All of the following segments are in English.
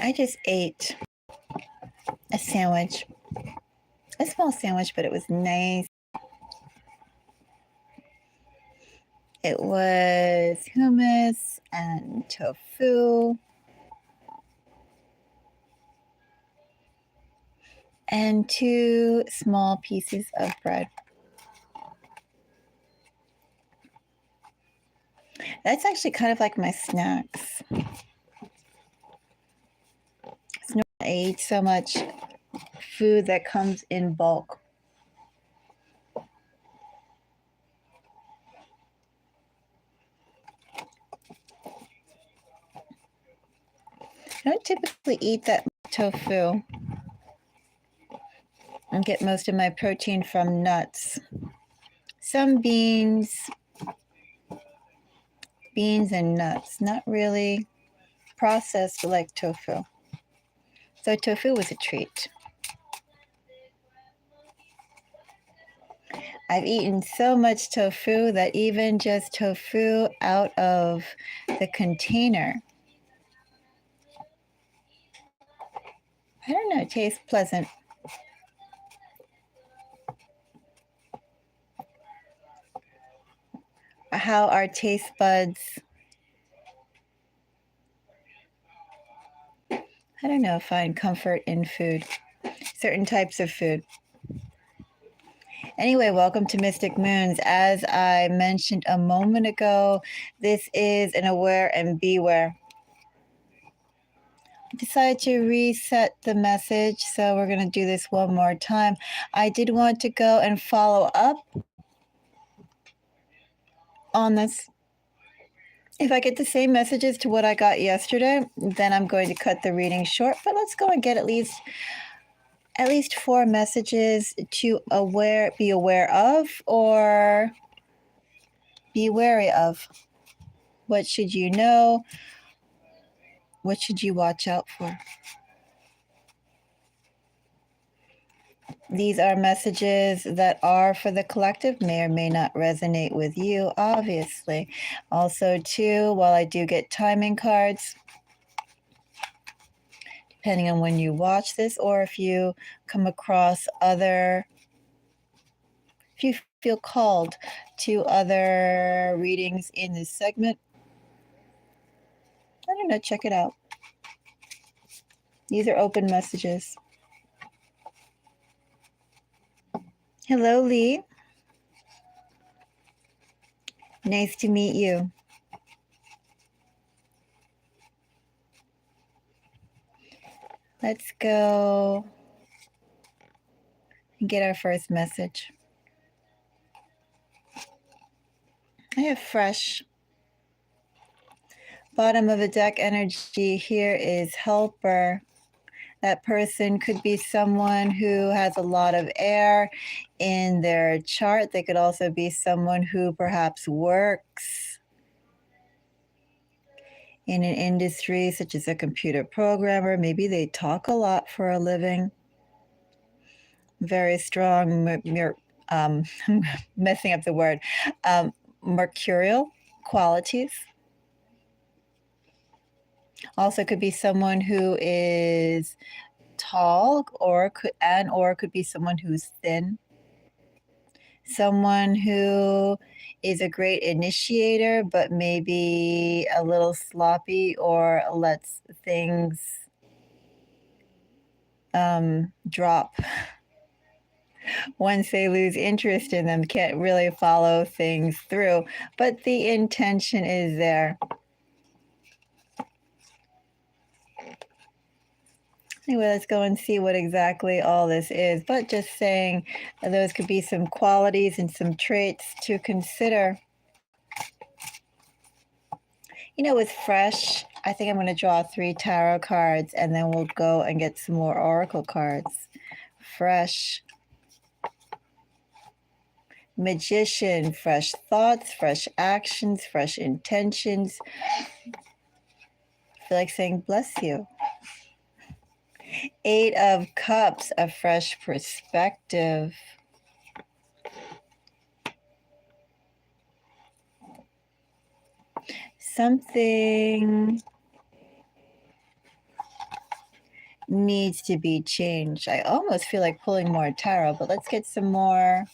I just ate a sandwich, a small sandwich, but it was nice. It was hummus and tofu and 2 small pieces of bread. That's actually kind of like my snacks. I ate so much food that comes in bulk. I don't typically eat that tofu. I get most of my protein from nuts. Some beans and nuts, not really processed like tofu. So tofu was a treat. I've eaten so much tofu that even just tofu out of the container, I don't know, it tastes pleasant. How our taste buds, I don't know, find comfort in food, certain types of food. Anyway, welcome to Mystic Moons. As I mentioned a moment ago, this is an aware and beware. I decided to reset the message, so we're going to do this one more time. I did want to go and follow up on this. If I get the same messages to what I got yesterday, then I'm going to cut the reading short, but let's go and get at least 4 messages to be aware of or be wary of. What should you know? What should you watch out for? These are messages that are for the collective, may or may not resonate with you, obviously. Also, too, while I do get timing cards, depending on when you watch this or if you come across if you feel called to other readings in this segment, I don't know, check it out. These are open messages. Hello, Lee. Nice to meet you. Let's go and get our first message. I have fresh. Bottom of the deck energy here is helper. That person could be someone who has a lot of air in their chart. They could also be someone who perhaps works in an industry such as a computer programmer. Maybe they talk a lot for a living. Very strong, I'm messing up the word, mercurial qualities. Also could be someone who is tall or could be someone who's thin. Someone who is a great initiator, but maybe a little sloppy or lets things drop. Once they lose interest in them, can't really follow things through, but the intention is there. Anyway, let's go and see what exactly all this is. But just saying those could be some qualities and some traits to consider. You know, with fresh, I think I'm going to draw 3 tarot cards and then we'll go and get some more oracle cards. Fresh. Magician, fresh thoughts, fresh actions, fresh intentions. I feel like saying bless you. 8 of Cups, a fresh perspective. Something needs to be changed. I almost feel like pulling more tarot, but let's get some more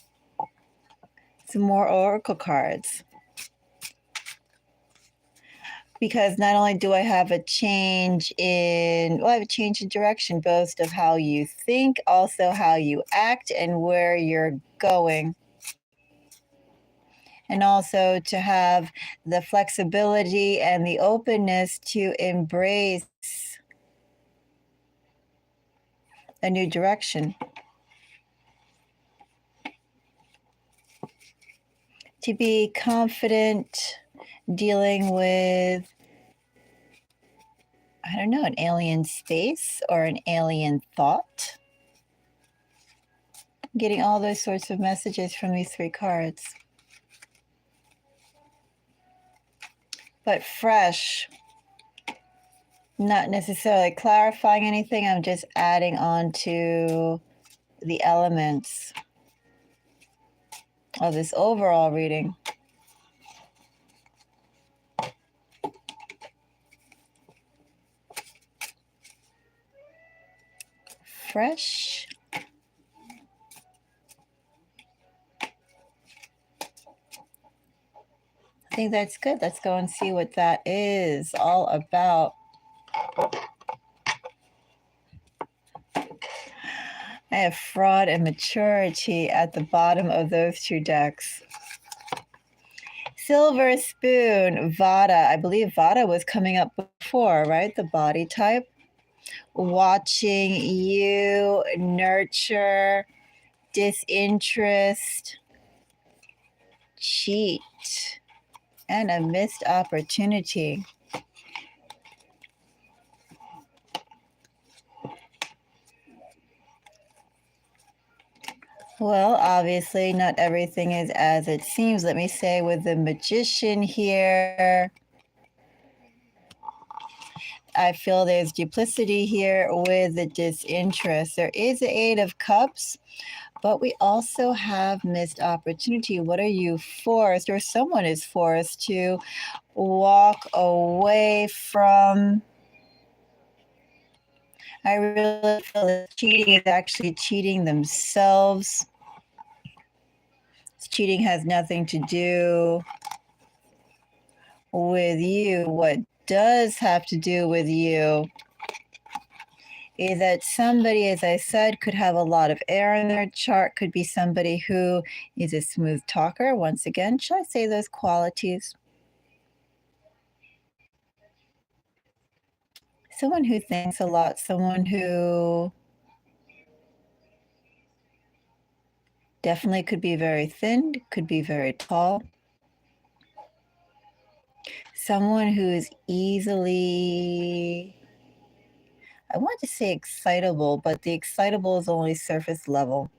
oracle cards. Because not only do I have a change in, well, I have a change in direction, both of how you think, also how you act, and where you're going. And also to have the flexibility and the openness to embrace a new direction. To be confident dealing with, I don't know, an alien space or an alien thought. Getting all those sorts of messages from these three cards. But fresh, not necessarily clarifying anything. I'm just adding on to the elements of this overall reading. Fresh. I think that's good. Let's go and see what that is all about. I have fraud and maturity at the bottom of those two decks. Silver spoon, Vata. I believe Vata was coming up before, right? The body type. Watching you nurture, disinterest, cheat, and a missed opportunity. Well, obviously, not everything is as it seems. Let me say with the Magician here, I feel there's duplicity here with the disinterest. There is the Eight of Cups, but we also have missed opportunity. What are you forced, or someone is forced to walk away from? I really feel that cheating is actually cheating themselves. Cheating has nothing to do with you. What does have to do with you is that somebody, as I said, could have a lot of air in their chart, could be somebody who is a smooth talker. Once again, should I say those qualities? Someone who thinks a lot, someone who definitely could be very thin, could be very tall. Someone who is easily, I want to say excitable, but the excitable is only surface level,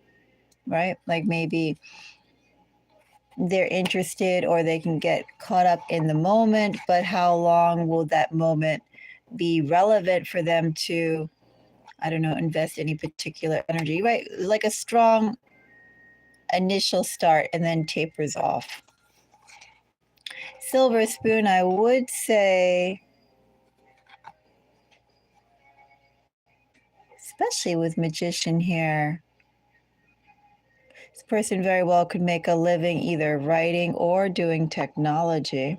right? Like maybe they're interested or they can get caught up in the moment, but how long will that moment be relevant for them to, I don't know, invest any particular energy, right? Like a strong initial start and then tapers off. Silver spoon, I would say, especially with Magician here, this person very well could make a living either writing or doing technology.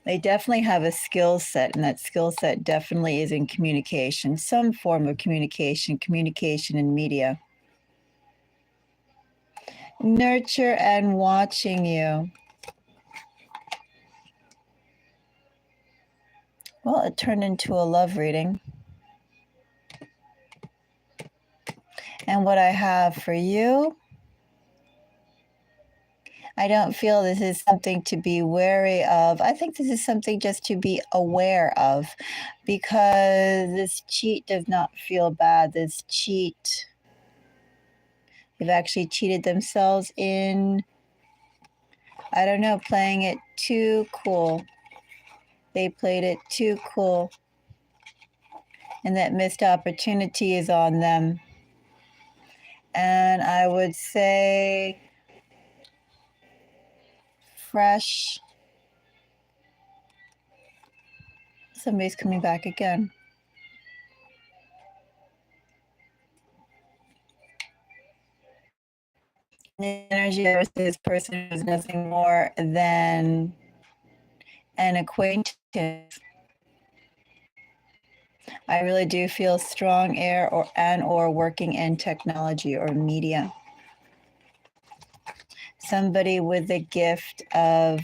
They definitely have a skill set, and that skill set definitely is in communication, some form of communication in media. Nurture and watching you. Well, it turned into a love reading. And what I have for you, I don't feel this is something to be wary of. I think this is something just to be aware of, because this cheat does not feel bad. This cheat, they've actually cheated themselves in, I don't know, playing it too cool. They played it too cool. And that missed opportunity is on them. And I would say fresh. Somebody's coming back again. The energy of this person is nothing more than an acquaintance. I really do feel strong air or working in technology or media. Somebody with the gift of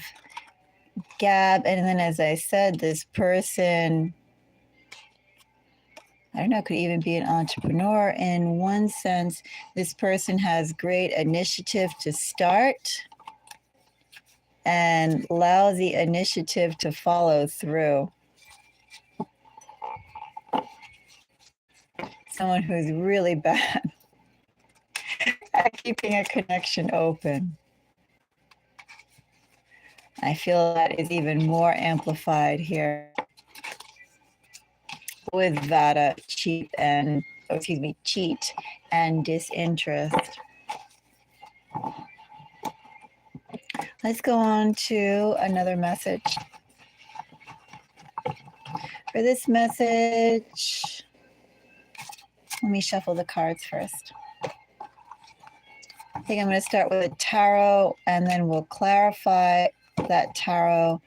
gab. And then, as I said, this person, I don't know, could even be an entrepreneur in one sense. This person has great initiative to start and lousy initiative to follow through. Someone who's really bad at keeping a connection open. I feel that is even more amplified here with Vata, cheat and disinterest. Let's go on to another message. For this message, let me shuffle the cards first. I think I'm going to start with a tarot, and then we'll clarify that tarot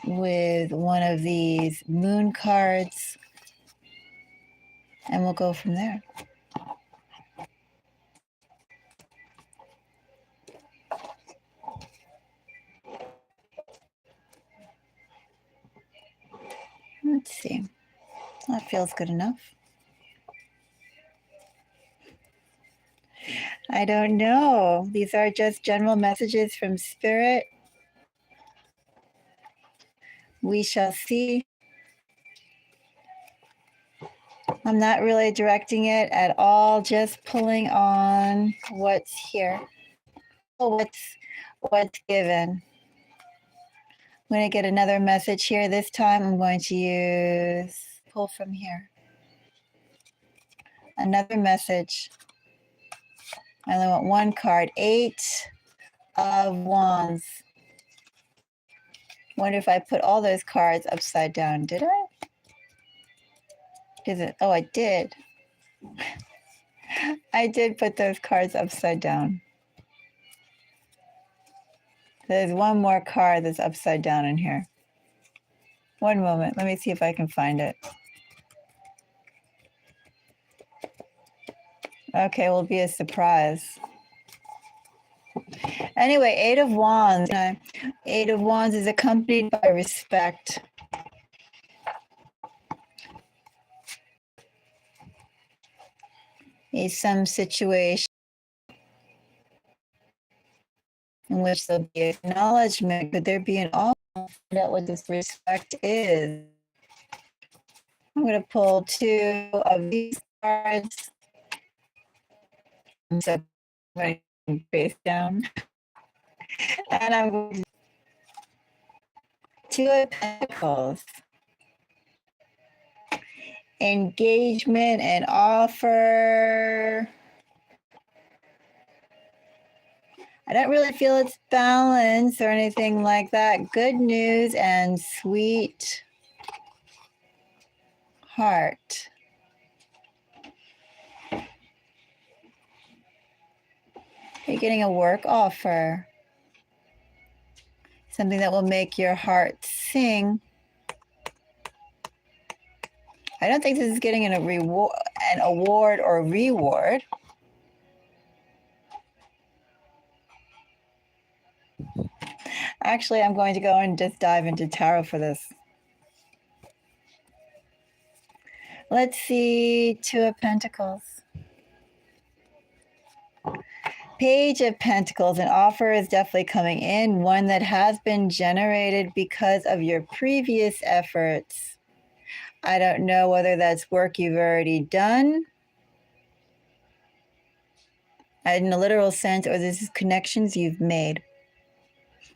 with one of these moon cards, and we'll go from there. Let's see. That feels good enough. I don't know. These are just general messages from Spirit. We shall see. I'm not really directing it at all, just pulling on what's here, what's given. I'm going to get another message here. This time I'm going to use pull from here. Another message. I only want one card. 8 of Wands. Wonder if I put all those cards upside down. Did I? Is it? Oh, I did. I did put those cards upside down. There's one more card that's upside down in here. One moment. Let me see if I can find it. Okay, will be a surprise. Anyway, 8 of Wands. 8 of Wands is accompanied by respect. Is some situation in which there'll be acknowledgement. Could there be an all that what this respect is? I'm going to pull 2 of these cards. So I'm going to face down. And I'm going to 2 of Pentacles. Engagement and offer. I don't really feel it's balance or anything like that. Good news and sweet heart. You're getting a work offer. Something that will make your heart sing. I don't think this is getting an award or reward. Actually, I'm going to go and just dive into tarot for this. Let's see, 2 of Pentacles. Page of Pentacles, an offer is definitely coming in, one that has been generated because of your previous efforts. I don't know whether that's work you've already done in a literal sense, or this is connections you've made.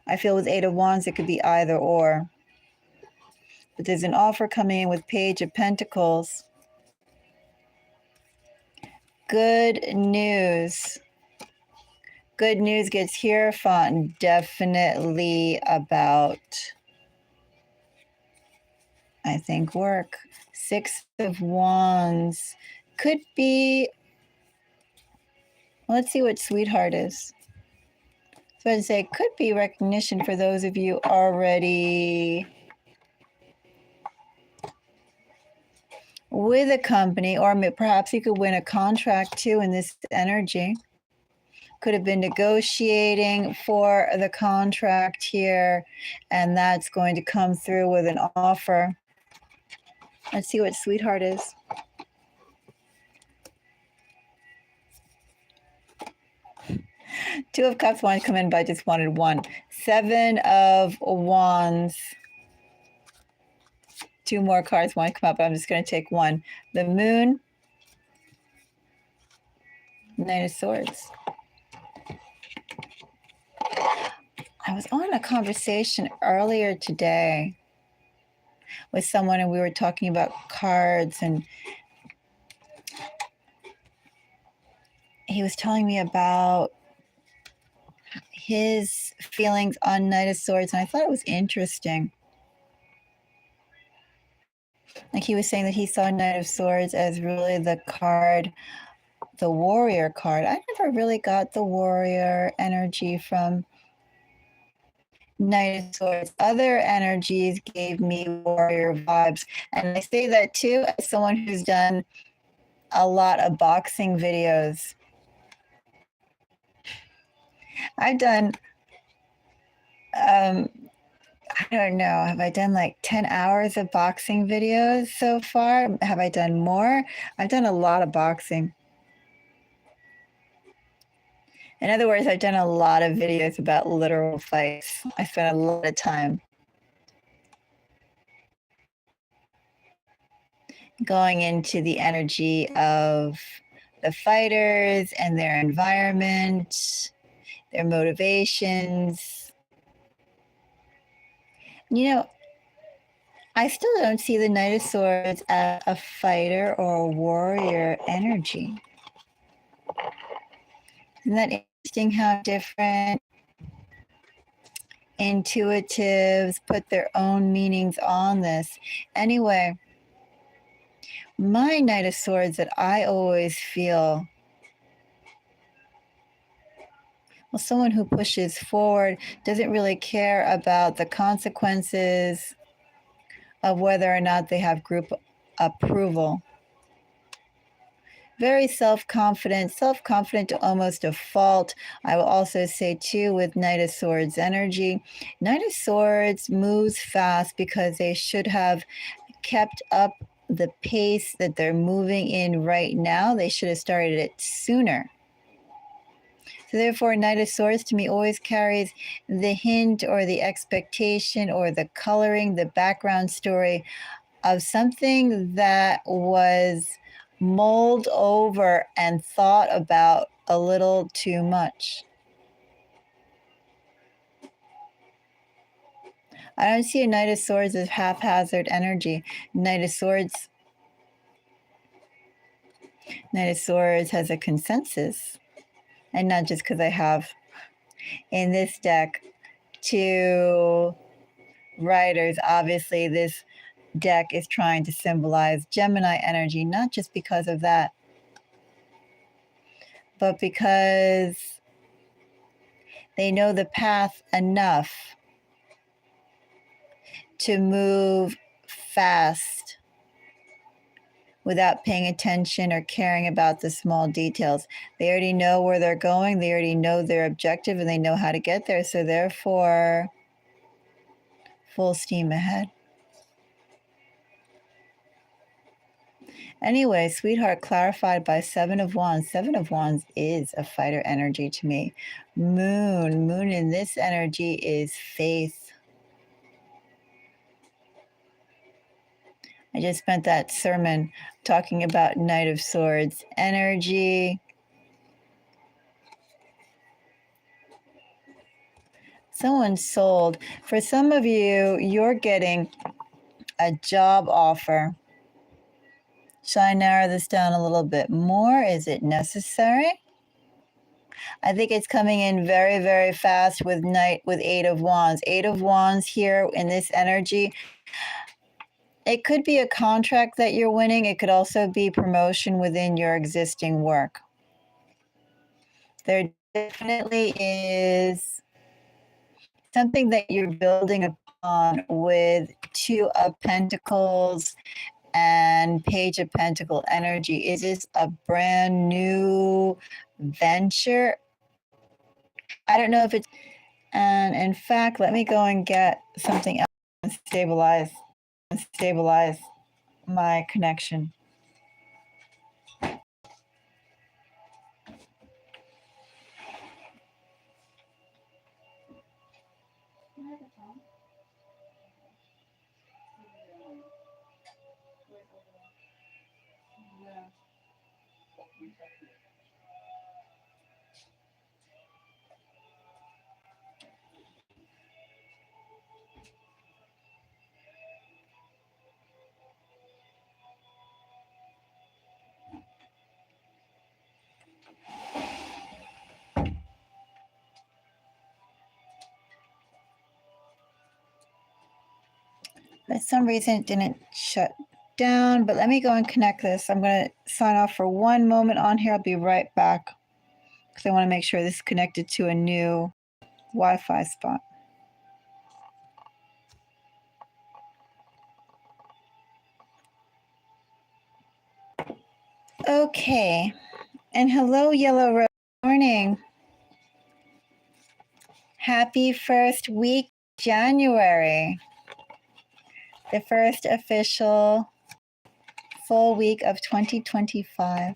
I feel with 8 of Wands, it could be either or. But there's an offer coming in with Page of Pentacles. Good news. Good news gets Hierophant, definitely about, I think, work. 6 of Wands could be Let's see what sweetheart is. So I'd say it could be recognition for those of you already with a company, or perhaps you could win a contract too in this energy. Could have been negotiating for the contract here, and that's going to come through with an offer. Let's see what sweetheart is. Two of Cups wanted to come in, but I just wanted one. Seven of Wands. Two more cards want to come up, but I'm just going to take one. The Moon. Knight of Swords. I was on a conversation earlier today with someone, and we were talking about cards, and he was telling me about his feelings on Knight of Swords, and I thought it was interesting. Like, he was saying that he saw Knight of Swords as really the card, the warrior card. I never really got the warrior energy from Knight of Swords. Other energies gave me warrior vibes. And I say that too as someone who's done a lot of boxing videos. I've done, I don't know, have I done like 10 hours of boxing videos so far? Have I done more? I've done a lot of boxing. In other words, I've done a lot of videos about literal fights. I spent a lot of time going into the energy of the fighters and their environment, their motivations. You know, I still don't see the Knight of Swords as a fighter or a warrior energy. Isn't that interesting how different intuitives put their own meanings on this? Anyway, my Knight of Swords that I always feel, well, someone who pushes forward, doesn't really care about the consequences of whether or not they have group approval. Very self-confident to almost a fault. I will also say too, with Knight of Swords energy, Knight of Swords moves fast because they should have kept up the pace that they're moving in right now. They should have started it sooner. So therefore, Knight of Swords to me always carries the hint or the expectation or the coloring, the background story of something that was mulled over and thought about a little too much. I don't see a Knight of Swords as haphazard energy. Knight of Swords has a consensus. And not just because I have in this deck two writers. Obviously, this deck is trying to symbolize Gemini energy, not just because of that, but because they know the path enough to move fast without paying attention or caring about the small details. They already know where they're going, they already know their objective, and they know how to get there. So therefore, full steam ahead. Anyway, sweetheart clarified by Seven of Wands. Seven of Wands is a fighter energy to me. Moon in this energy is faith. I just spent that sermon talking about Knight of Swords energy. Someone sold. For some of you, you're getting a job offer. Should I narrow this down a little bit more? Is it necessary? I think it's coming in very, very fast with Eight of Wands. Eight of Wands here in this energy. It could be a contract that you're winning. It could also be promotion within your existing work. There definitely is something that you're building upon with Two of Pentacles and Page of Pentacle energy. Is this a brand new venture? I don't know if it's, and in fact, let me go and get something else and stabilize my connection. For some reason, it didn't shut down, but let me go and connect this. I'm going to sign off for one moment on here. I'll be right back because I want to make sure this is connected to a new Wi-Fi spot. Okay. And hello, Yellow Rose. Morning. Happy first week, January. The first official full week of 2025.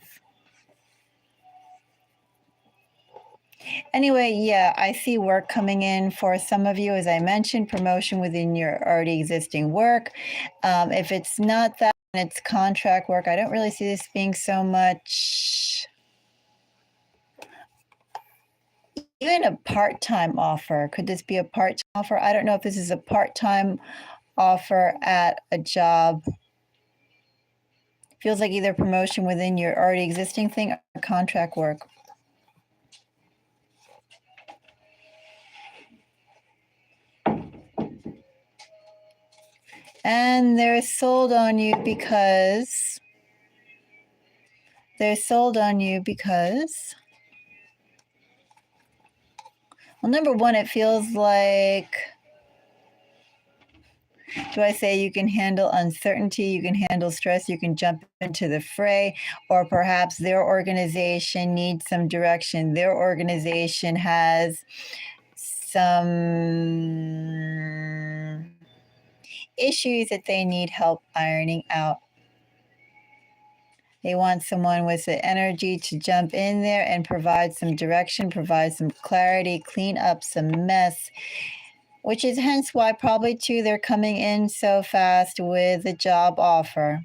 Anyway, yeah, I see work coming in for some of you. As I mentioned, promotion within your already existing work. If it's not that, it's contract work. I don't really see this being so much. Even a part-time offer. Could this be a part-time offer? I don't know if this is a part-time offer at a job. Feels like either promotion within your already existing thing or contract work. And they're sold on you because well, number one, it feels like, do I say you can handle uncertainty, you can handle stress, you can jump into the fray, or perhaps their organization needs some direction. Their organization has some issues that they need help ironing out. They want someone with the energy to jump in there and provide some direction, provide some clarity, clean up some mess, which is hence why probably too they're coming in so fast with a job offer.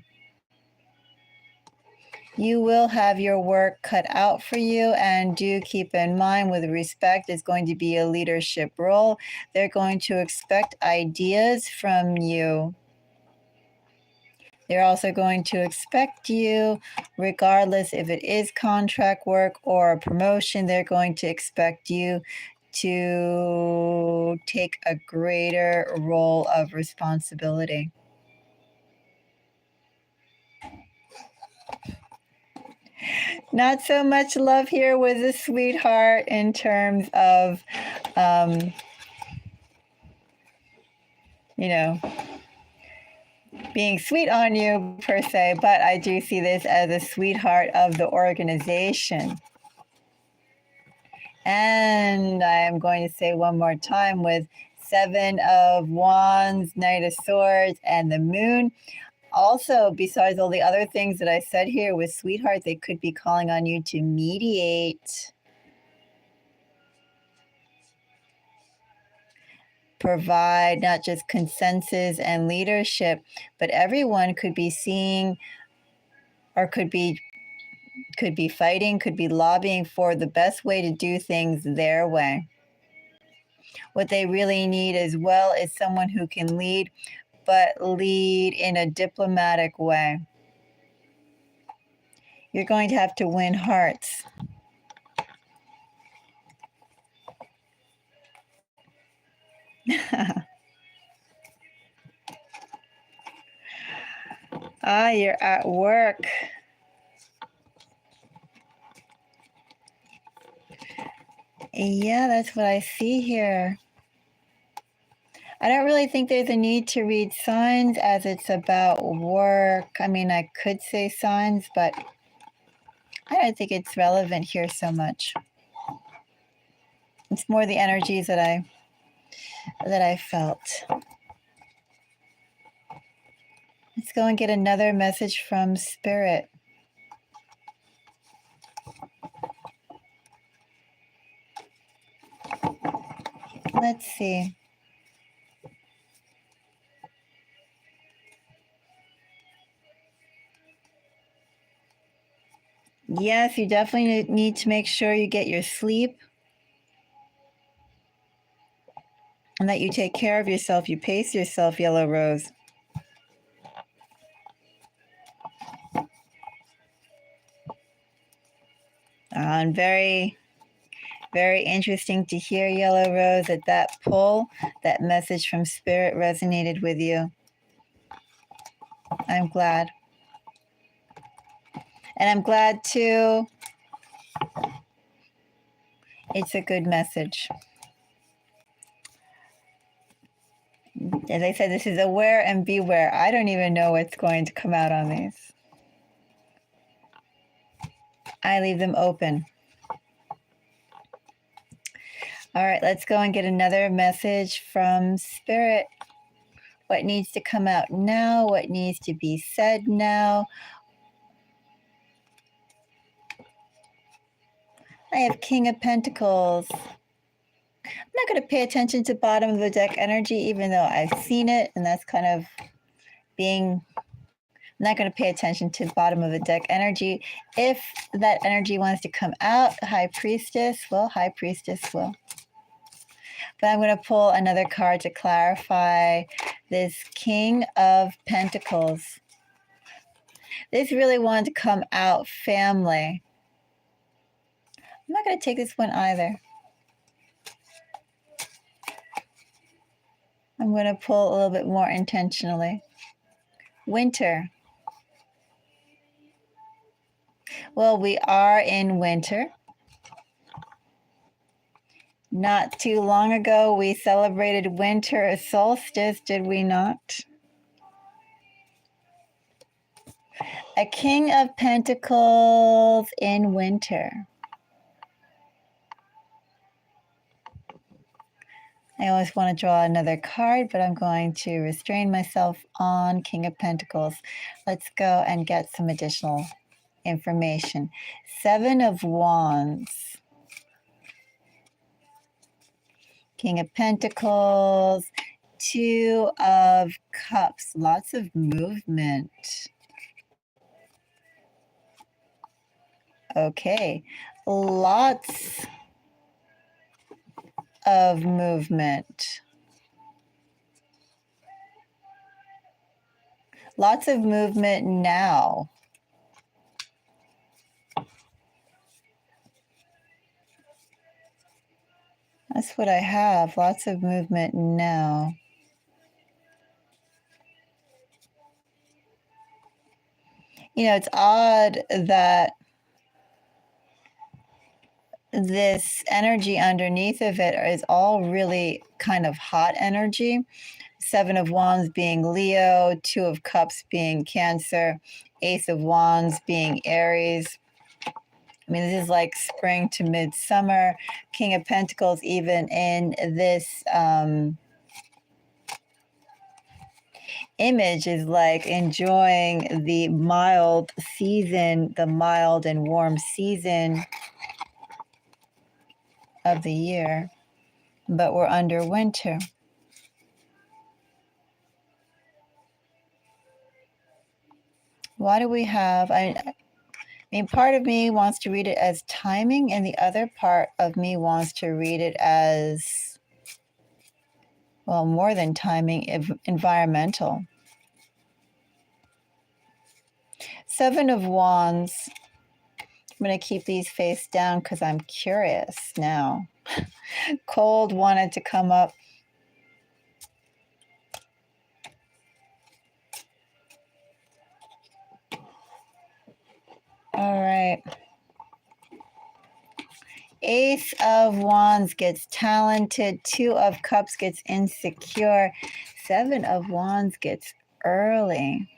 You will have your work cut out for you, and do keep in mind, with respect, it's going to be a leadership role. They're going to expect ideas from you. They're also going to expect you, regardless if it is contract work or a promotion, they're going to expect you to take a greater role of responsibility. Not so much love here with the sweetheart in terms of, being sweet on you per se, but I do see this as a sweetheart of the organization. And I am going to say one more time with Seven of Wands, Knight of Swords, and the Moon. Also, besides all the other things that I said here with sweetheart, they could be calling on you to mediate. Provide not just consensus and leadership, but everyone could be seeing or could be fighting, could be lobbying for the best way to do things their way. What they really need as well is someone who can lead, but lead in a diplomatic way. You're going to have to win hearts. You're at work. Yeah, that's what I see here. I don't really think there's a need to read signs as it's about work. I mean, I could say signs, but I don't think it's relevant here so much. It's more the energies that I felt. Let's go and get another message from Spirit. Let's see. Yes, you definitely need to make sure you get your sleep and that you take care of yourself. You pace yourself, Yellow Rose. And very, very interesting to hear, Yellow Rose, that pull, that message from Spirit resonated with you. I'm glad. And I'm glad too. It's a good message. As I said, this is aware and beware. I don't even know what's going to come out on these. I leave them open. All right, let's go and get another message from Spirit. What needs to come out now? What needs to be said now? I have King of Pentacles. I'm not going to pay attention to bottom of the deck energy, even though I've seen it, and that's kind of being... I'm not going to pay attention to bottom of the deck energy. If that energy wants to come out, High Priestess will. High Priestess will. But I'm going to pull another card to clarify this King of Pentacles. This really wanted to come out, family. I'm not going to take this one either. I'm going to pull a little bit more intentionally. Winter. Well, we are in winter. Not too long ago, we celebrated winter solstice, did we not? A King of Pentacles in winter. I always want to draw another card, but I'm going to restrain myself on King of Pentacles. Let's go and get some additional information. Seven of Wands. King of Pentacles. Two of Cups. Lots of movement. Okay. Lots of movement. Lots of movement now. That's what I have. Lots of movement now. You know, it's odd that this energy underneath of it is all really kind of hot energy. Seven of Wands being Leo, Two of Cups being Cancer, Ace of Wands being Aries. I mean, this is like spring to midsummer. King of Pentacles, even in this image, is like enjoying the mild season, the mild and warm season of the year. But we're under winter. Why do we have... I mean, part of me wants to read it as timing, and the other part of me wants to read it as, well, more than timing, environmental. Seven of Wands. I'm going to keep these face down because I'm curious now. Cold wanted to come up. All right. Ace of Wands gets talented. Two of Cups gets insecure. Seven of Wands gets early.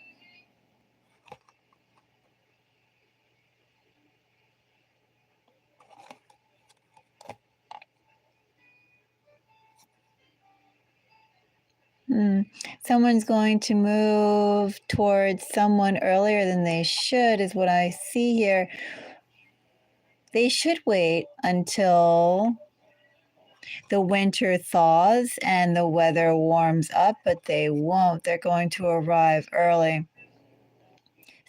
Someone's going to move towards someone earlier than they should, is what I see here. They should wait until the winter thaws and the weather warms up, but they won't. They're going to arrive early.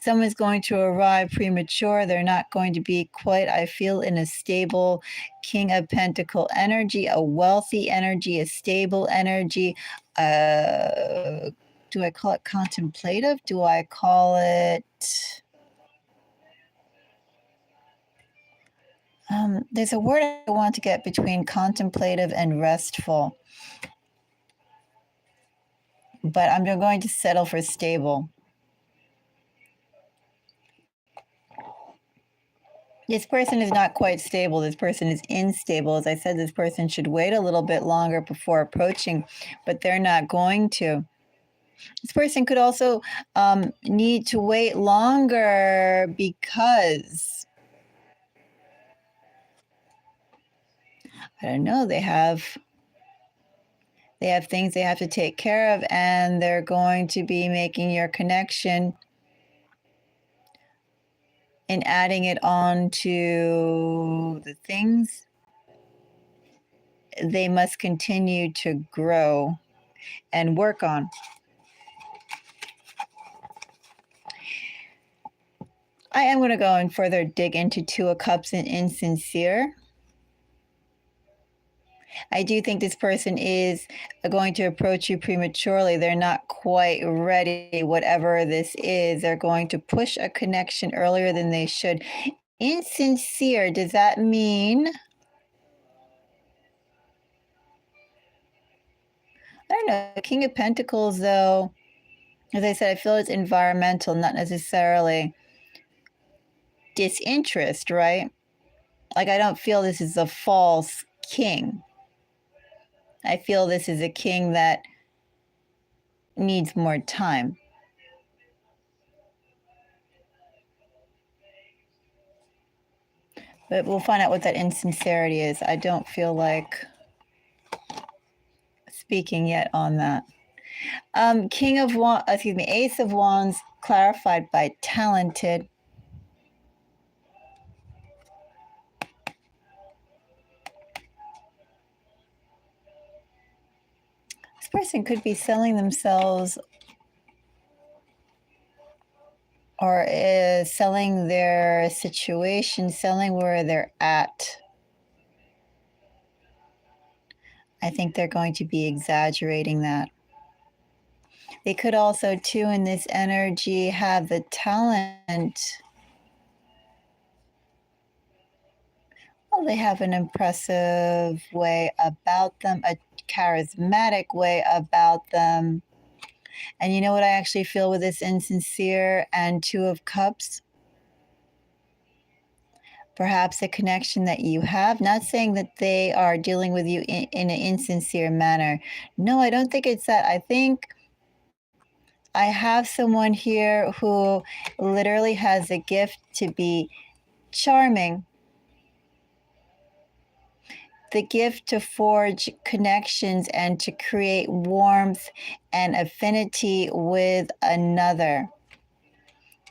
Someone's going to arrive premature. They're not going to be quite, I feel, in a stable King of Pentacle energy, a wealthy energy, a stable energy. Do I call it contemplative? Do I call it... there's a word I want to get between contemplative and restful, but I'm going to settle for stable. This person is not quite stable. This person is unstable. As I said, this person should wait a little bit longer before approaching, but they're not going to. This person could also need to wait longer because, I don't know, they have things they have to take care of, and they're going to be making your connection and adding it on to the things they must continue to grow and work on. I am going to go and further dig into Two of Cups and insincere. I do think this person is going to approach you prematurely. They're not quite ready, whatever this is. They're going to push a connection earlier than they should. Insincere, does that mean... I don't know. King of Pentacles, though, as I said, I feel it's environmental, not necessarily disinterest, right? Like, I don't feel this is a false king. I feel this is a king that needs more time. But we'll find out what that insincerity is. I don't feel like speaking yet on that. Ace of Wands clarified by talented. This person could be selling themselves or is selling their situation, selling where they're at. I think they're going to be exaggerating that. They could also, too, in this energy, have the talent. Well, they have an impressive way about them, a charismatic way about them. And you know what I actually feel with this insincere and Two of Cups? Perhaps a connection that you have, not saying that they are dealing with you in an insincere manner. No, I don't think it's that. I think I have someone here who literally has a gift to be charming, the gift to forge connections and to create warmth and affinity with another.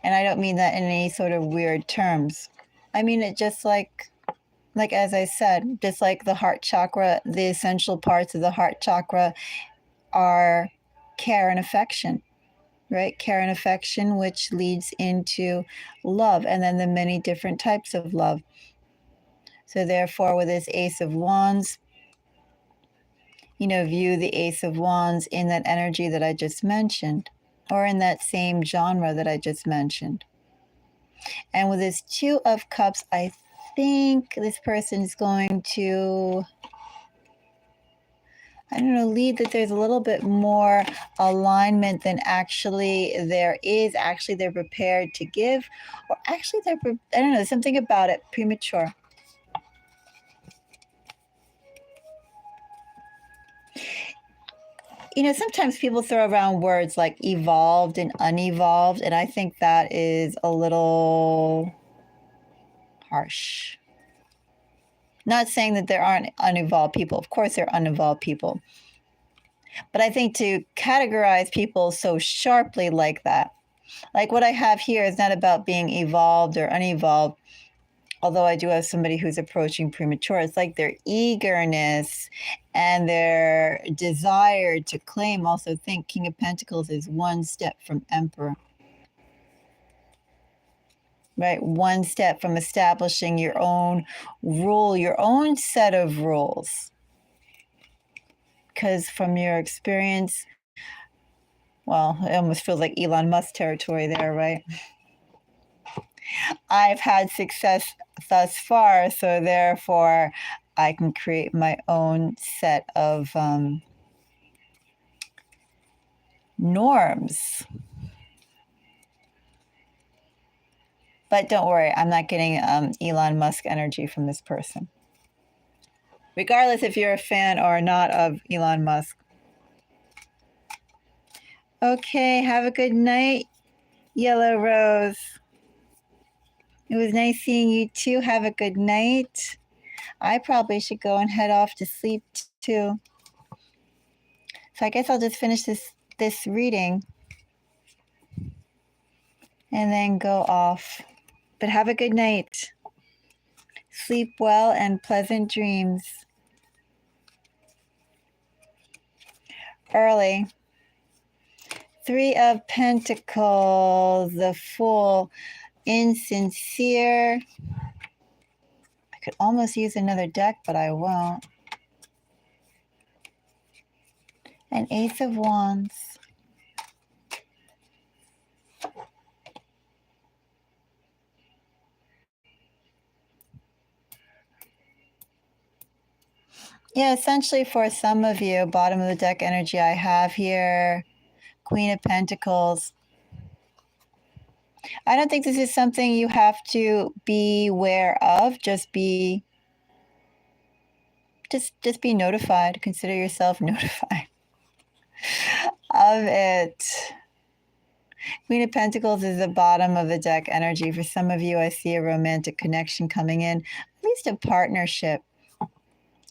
And I don't mean that in any sort of weird terms. I mean it just like as I said, just like the heart chakra, the essential parts of the heart chakra are care and affection, right? Care and affection, which leads into love, and then the many different types of love. So therefore, with this Ace of Wands, view the Ace of Wands in that energy that I just mentioned, or in that same genre that I just mentioned. And with this Two of Cups, I think this person is going to, lead that there's a little bit more alignment than actually there is. Actually, they're prepared to give, or actually, something about it premature. Sometimes people throw around words like evolved and unevolved, and I think that is a little harsh. Not saying that there aren't unevolved people. Of course, there are unevolved people. But I think to categorize people so sharply like that, like what I have here is not about being evolved or unevolved, although I do have somebody who's approaching premature. It's like their eagerness and their desire to claim. Also think King of Pentacles is one step from Emperor. Right? One step from establishing your own rule, your own set of rules. Because from your experience, well, it almost feels like Elon Musk territory there, right? I've had success thus far, so therefore I can create my own set of norms. But don't worry, I'm not getting Elon Musk energy from this person. Regardless if you're a fan or not of Elon Musk. Okay, have a good night, Yellow Rose. It was nice seeing you too. Have a good night. I probably should go and head off to sleep too. So I guess I'll just finish this reading and then go off. But have a good night. Sleep well and pleasant dreams. Early. 3 of Pentacles, the Fool, insincere. I could almost use another deck, but I won't. An Ace of Wands. Yeah, essentially for some of you, bottom of the deck energy I have here, Queen of Pentacles. I don't think this is something you have to be aware of. Just be notified. Consider yourself notified of it. Queen of Pentacles is the bottom of the deck energy. For some of you, I see a romantic connection coming in, at least a partnership.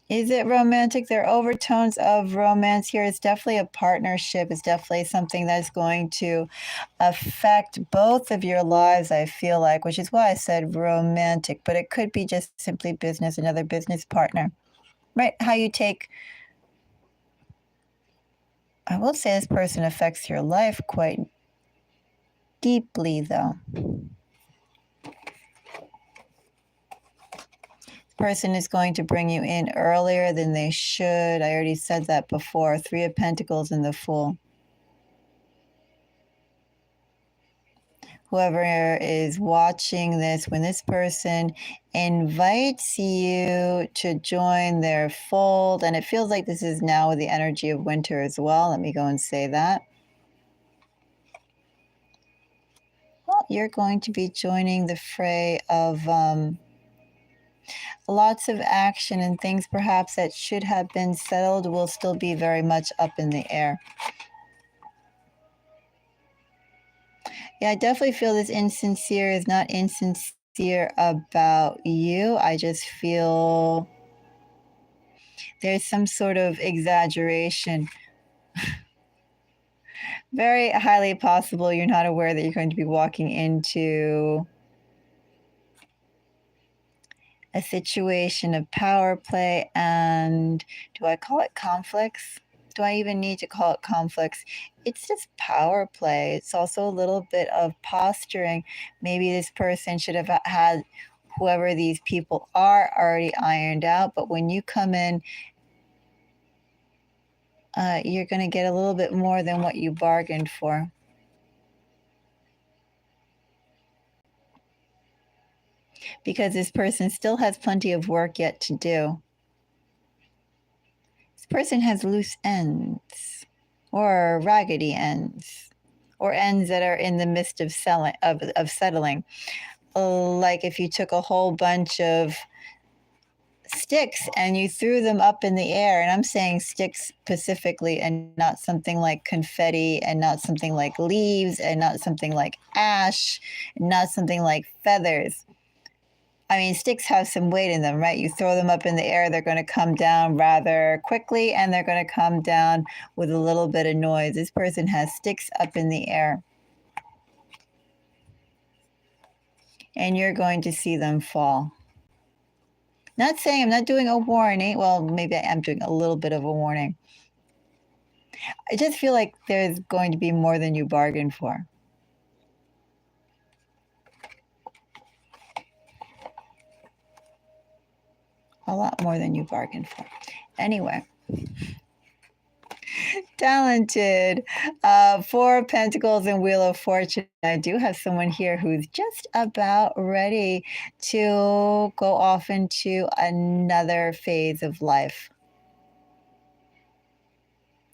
Is it romantic? There are overtones of romance here. It's definitely a partnership. It's definitely something that's going to affect both of your lives, I feel like, which is why I said romantic, but it could be just simply business, another business partner, right? How you take, I will say this person affects your life quite deeply, though. Person is going to bring you in earlier than they should. I already said that before. 3 of Pentacles and the Fool. Whoever is watching this, when this person invites you to join their fold, and it feels like this is now with the energy of winter as well. Let me go and say that. Well, you're going to be joining the fray of lots of action, and things perhaps that should have been settled will still be very much up in the air. Yeah, I definitely feel this insincere is not insincere about you. I just feel there's some sort of exaggeration. Very highly possible you're not aware that you're going to be walking into a situation of power play and, do I call it conflicts? Do I even need to call it conflicts? It's just power play. It's also a little bit of posturing. Maybe this person should have had whoever these people are already ironed out, but when you come in, you're going to get a little bit more than what you bargained for. Because this person still has plenty of work yet to do. This person has loose ends or raggedy ends or ends that are in the midst of settling. Like if you took a whole bunch of sticks and you threw them up in the air. And I'm saying sticks specifically, and not something like confetti, and not something like leaves, and not something like ash, and not something like feathers. I mean, sticks have some weight in them, right? You throw them up in the air, they're going to come down rather quickly, and they're going to come down with a little bit of noise. This person has sticks up in the air. And you're going to see them fall. Not saying I'm not doing a warning. Well, maybe I am doing a little bit of a warning. I just feel like there's going to be more than you bargained for. A lot more than you bargained for. Anyway. Talented. Four of Pentacles and Wheel of Fortune. I do have someone here who's just about ready to go off into another phase of life.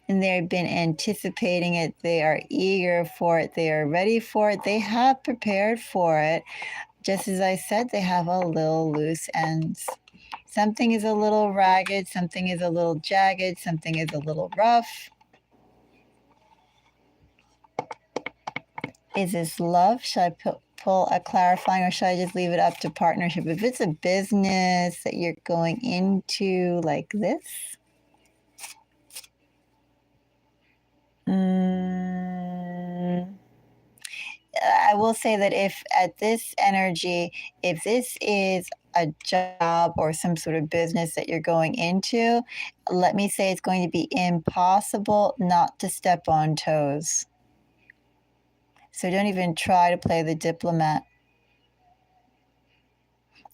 And they've been anticipating it. They are eager for it. They are ready for it. They have prepared for it. Just as I said, they have a little loose ends. Something is a little ragged. Something is a little jagged. Something is a little rough. Is this love? Should I pull a clarifying, or should I just leave it up to partnership? If it's a business that you're going into like this, I will say that if at this energy, if this is a job or some sort of business that you're going into, let me say it's going to be impossible not to step on toes. So don't even try to play the diplomat.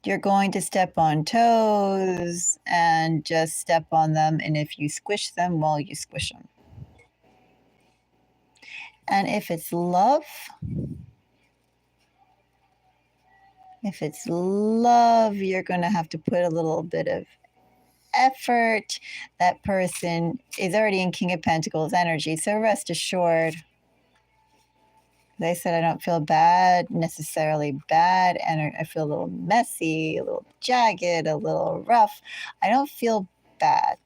You're going to step on toes and just step on them. And if you squish them, well, you squish them. And if it's love, you're going to have to put a little bit of effort. That person is already in King of Pentacles energy. So rest assured. They said, I don't feel bad, necessarily bad, and I feel a little messy, a little jagged, a little rough. I don't feel bad.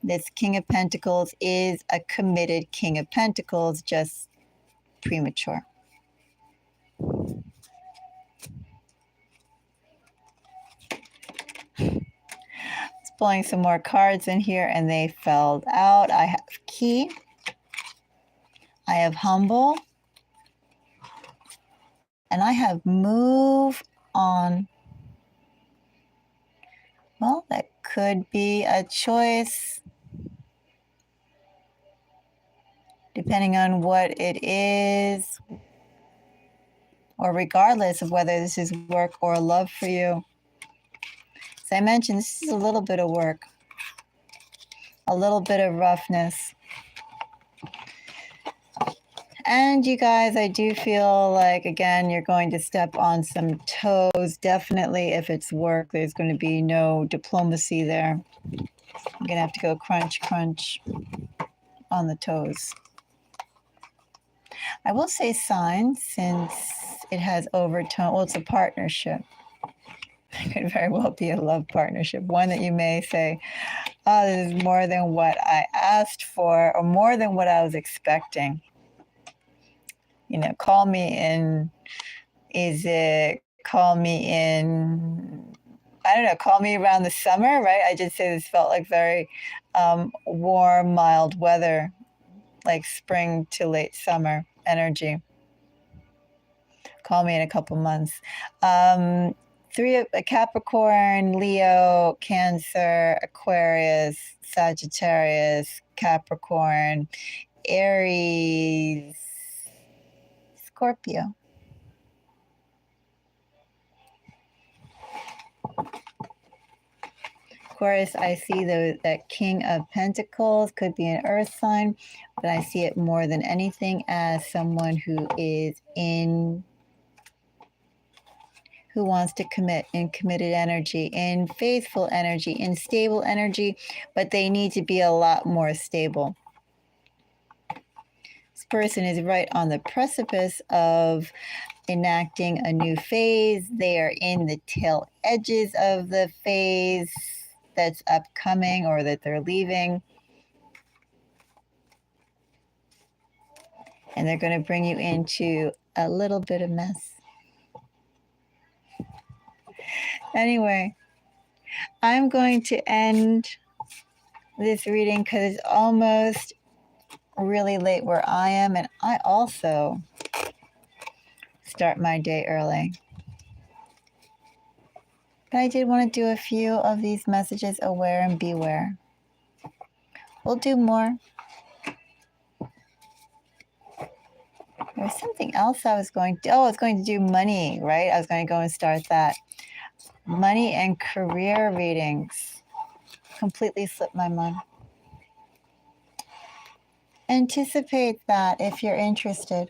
This King of Pentacles is a committed King of Pentacles, just premature. Pulling some more cards in here, and they fell out. I have key. I have humble. And I have move on. Well, that could be a choice, depending on what it is, or regardless of whether this is work or love for you. As I mentioned, this is a little bit of work, a little bit of roughness. And you guys, I do feel like, again, you're going to step on some toes. Definitely, if it's work, there's going to be no diplomacy there. I'm going to have to go crunch, crunch on the toes. I will say sign, since it has overtone. Well, it's a partnership. It could very well be a love partnership. One that you may say, oh, this is more than what I asked for, or more than what I was expecting. You know, call me in, call me in, I don't know, call me around the summer, right? I just say this felt like very warm, mild weather, like spring to late summer energy. Call me in a couple months. Three of Capricorn, Leo, Cancer, Aquarius, Sagittarius, Capricorn, Aries, Scorpio. Of course, I see that King of Pentacles could be an earth sign, but I see it more than anything as someone who is who wants to commit, in committed energy, in faithful energy, in stable energy, but they need to be a lot more stable. This person is right on the precipice of enacting a new phase. They are in the tail edges of the phase. that's upcoming or that they're leaving. And they're going to bring you into a little bit of mess. Anyway, I'm going to end this reading because it's almost really late where I am, and I also start my day early. But I did want to do a few of these messages, aware and beware. We'll do more. There's something else I was going to, I was going to do money, right? I was going to go and start that. Money and career readings. Completely slipped my mind. Anticipate that if you're interested.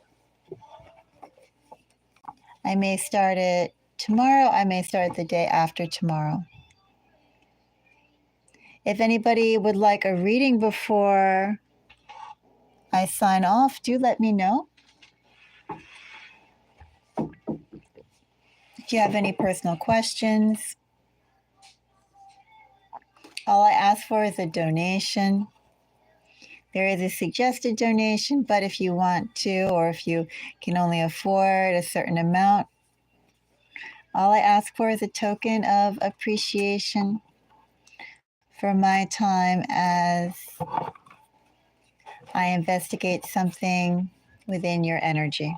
I may start it tomorrow. I may start the day after tomorrow. If anybody would like a reading before I sign off, do let me know. If you have any personal questions, all I ask for is a donation. There is a suggested donation, but if you want to, or if you can only afford a certain amount, all I ask for is a token of appreciation for my time as I investigate something within your energy.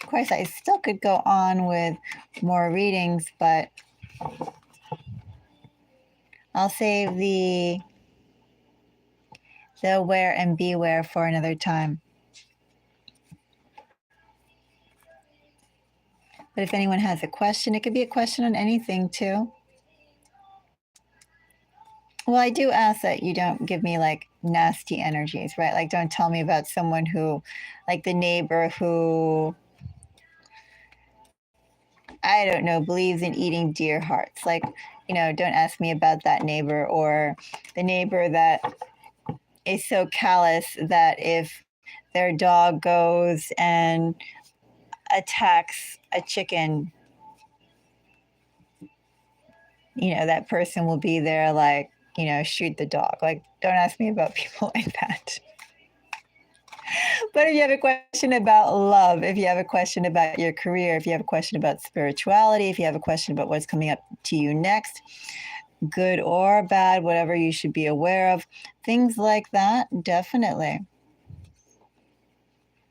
Of course, I still could go on with more readings, but I'll save the aware and beware for another time. But if anyone has a question, it could be a question on anything too. Well, I do ask that you don't give me like nasty energies, right? Like don't tell me about someone who, like the neighbor who, I don't know, believes in eating deer hearts. Like, you know, don't ask me about that neighbor, or the neighbor that is so callous that if their dog goes and attacks a chicken, you know, that person will be there like, you know, shoot the dog. Like, don't ask me about people like that. But if you have a question about love, if you have a question about your career, if you have a question about spirituality, if you have a question about what's coming up to you next, good or bad, whatever you should be aware of, things like that, definitely.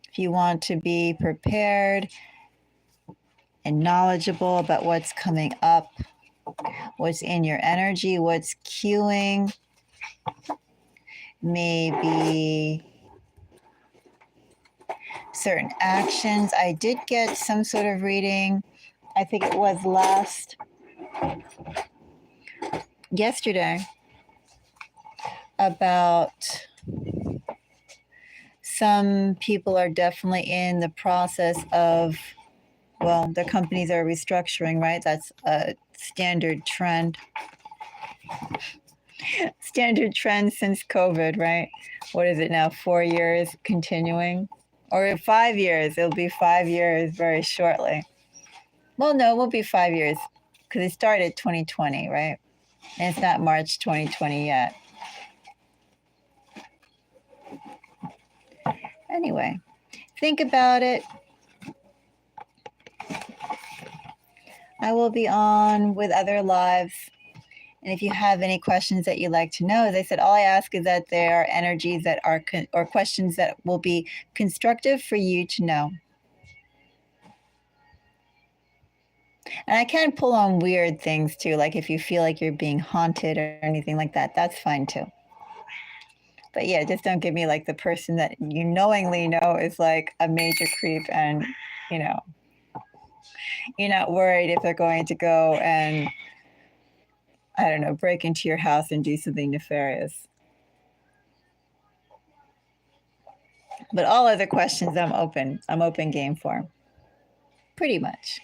If you want to be prepared and knowledgeable about what's coming up, what's in your energy, what's cueing, maybe certain actions. I did get some sort of reading, I think it was yesterday, about some people are definitely in the process of, well, their companies are restructuring, right? That's a standard trend. Standard trend since COVID, right? What is it now? 4 years continuing? Or 5 years. It'll be 5 years very shortly. Well, no, it won't be 5 years because it started 2020, right? And it's not March 2020 yet. Anyway, think about it. I will be on with other lives. And if you have any questions that you'd like to know, as I said, all I ask is that there are energies that are, or questions that will be constructive for you to know. And I can pull on weird things too, like if you feel like you're being haunted or anything like that, that's fine too. But yeah, just don't give me like the person that you knowingly know is like a major creep and, you know, you're not worried if they're going to go and, I don't know, break into your house and do something nefarious. But all other questions I'm open game for. Pretty much.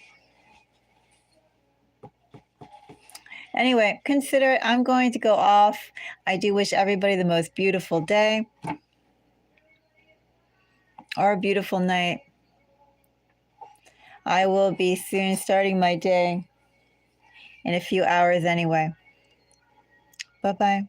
Anyway, consider it. I'm going to go off. I do wish everybody the most beautiful day or a beautiful night. I will be soon starting my day in a few hours anyway. Bye-bye.